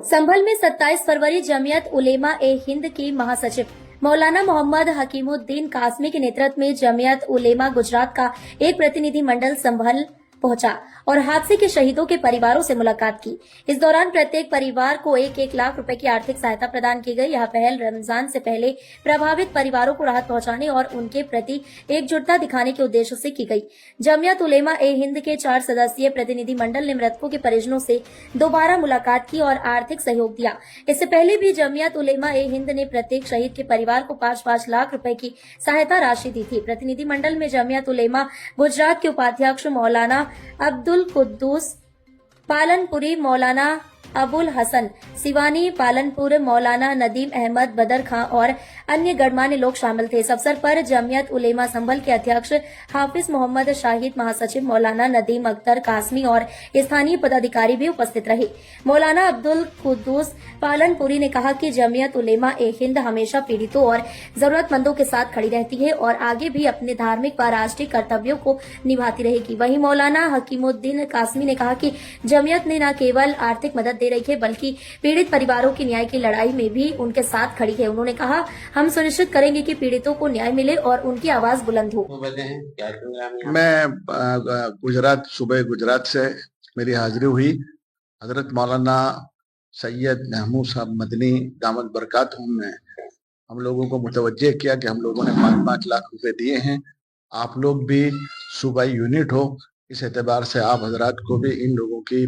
संभल में 27 फरवरी जमीयत उलेमा ए हिंद की महासचिव मौलाना मोहम्मद हकीमुद्दीन कासमी के नेतृत्व में जमीयत उलेमा गुजरात का एक प्रतिनिधि मंडल संभल पहुंचा और हादसे के शहीदों के परिवारों से मुलाकात की। इस दौरान प्रत्येक परिवार को 1-1 लाख रुपए की आर्थिक सहायता प्रदान की गई। यह पहल रमजान से पहले प्रभावित परिवारों को राहत पहुंचाने और उनके प्रति एकजुटता दिखाने के उद्देश्य से की गई। जमीयत उलेमा ए हिंद के 4 सदस्यीय प्रतिनिधि मंडल ने मृतकों के परिजनों से दोबारा मुलाकात की और आर्थिक सहयोग दिया। इससे पहले भी जमीयत उलेमा ए हिंद ने प्रत्येक शहीद के परिवार को 5-5 लाख रुपए की सहायता राशि दी थी। प्रतिनिधि मंडल में जमीयत उलेमा गुजरात के उपाध्यक्ष मौलाना अब्दुल कुद्दूस पालनपुरी, मौलाना अबुल हसन सिवानी पालनपुर, मौलाना नदीम अहमद बदर खां और अन्य गणमान्य लोग शामिल थे। इस अवसर पर जमीयत उलेमा संभल के अध्यक्ष हाफिज मोहम्मद शाहिद, महासचिव मौलाना नदीम अख्तर कासमी और स्थानीय पदाधिकारी भी उपस्थित रहे। मौलाना अब्दुल कुद्दूस पालनपुरी ने कहा कि जमीयत उलेमा ए हिंद हमेशा पीड़ितों और जरूरतमंदों के साथ खड़ी रहती है और आगे भी अपने धार्मिक व राष्ट्रीय कर्तव्यों को निभाती रहेगी। वहीं मौलाना हकीमुद्दीन कासमी ने कहा कि जमीयत ने न केवल आर्थिक मदद दे रही है बल्कि पीड़ित परिवारों की न्याय की लड़ाई में भी उनके साथ खड़ी है। उन्होंने कहा, हम सुनिश्चित करेंगे कि पीड़ितों को न्याय मिले और उनकी आवाज बुलंद हो। मैं गुजरात से मेरी हाजिरी हुई। हजरत मौलाना सैयद महमूद साहब मदनी दामद बरकातहुम ने हम लोगों को मुतवज्जे किया कि हम लोगों ने 5-5 लाख रुपए दिए हैं, आप लोग भी सूबाई यूनिट हो, इस एतबार से आप हजरात को भी इन लोगों की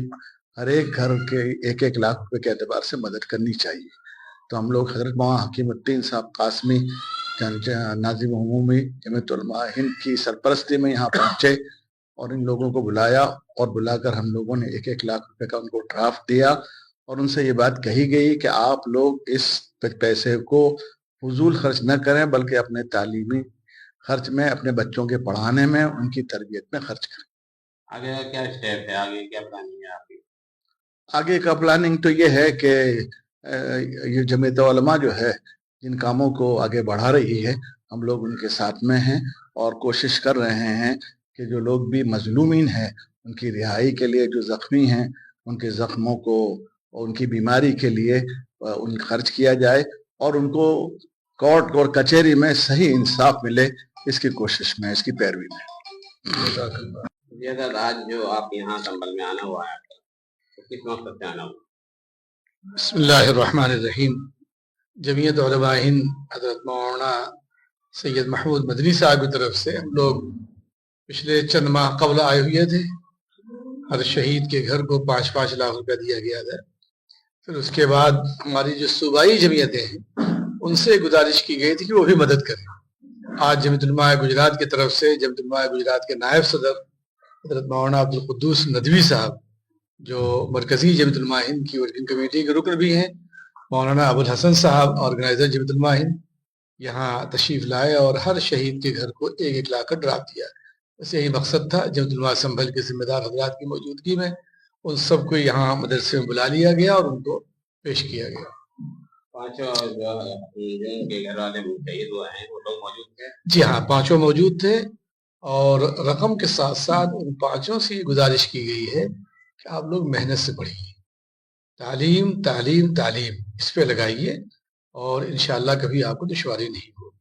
हर एक घर के 1-1 लाख रुपए के एतबार से मदद करनी चाहिए। तो हम लोग हजरत मौलाना हकीमुद्दीन साहब कासमी नाजिम उमूमी जमीयत उलमा हिंद की सरपरस्ती में यहाँ पहुंचे और इन लोगों को बुलाया और बुलाकर हम लोगों ने 1-1 लाख रुपए का उनको ड्राफ्ट दिया और उनसे ये बात कही गई कि आप लोग इस पैसे को फजूल खर्च न करें बल्कि अपने तालीमी खर्च में, अपने बच्चों के पढ़ाने में, उनकी तरबियत में खर्च करें। आगे का क्या स्टेप है, आगे क्या प्लानिंग है आपकी? आगे का प्लानिंग तो ये है कि ये जमीयत उलमा जो है जिन कामों को आगे बढ़ा रही है, हम लोग उनके साथ में हैं और कोशिश कर रहे हैं कि जो लोग भी मजलूमीन हैं उनकी रिहाई के लिए, जो जख्मी हैं उनके जख्मों को, उनकी बीमारी के लिए उन खर्च किया जाए और उनको कोर्ट और कचहरी में सही इंसाफ मिले, इसकी कोशिश में, इसकी पैरवी में। आज जो आप यहाँ संभल में आना हुआ है तो किस मकसद से आना हुआ? बिस्मिल्लाहिर्रहमानिर्रहीम। जमीयत उलमा हिंद हज़रत मौलाना सैयद महमूद मदनी साहब की तरफ से हम लोग पिछले चंद माह कबल आए हुए थे। हर शहीद के घर को 5-5 लाख रुपया दिया गया था। फिर उसके बाद हमारी जो सूबाई जमीयतें हैं उनसे गुजारिश की गई थी कि वो भी मदद करें। आज जमीयत उलमा गुजरात की तरफ से जमीयत उलमा गुजरात के नायब सदर हज़रत मौलाना अब्दुल कुद्दूस नदवी साहब, जो मरकजी जमीयत उलमा हिंद की वर्किंग कमेटी के रुकन भी हैं, मौलाना अबुल हसन साहब ऑर्गेनाइजर जमीयत उलमा हिंद, यहाँ तशरीफ लाए और हर शहीद के घर को 1-1 लाख का ड्राफ्ट दिया। बस यही मकसद था। जमीयत उलमा संभल के जिम्मेदार हजरात की मौजूदगी में उन सबको यहाँ मदरसे में बुला लिया गया और उनको पेश किया गया। पांचों के घर वाले शहीद हुए हैं वो लोग मौजूद थे? जी हाँ, पांचों मौजूद थे और रकम के साथ साथ उन पांचों से गुजारिश की गई है कि आप लोग मेहनत से पढ़िए, तालीम तालीम तालीम इस पे लगाइए और इंशाअल्लाह कभी आपको दुश्वारी नहीं होगी।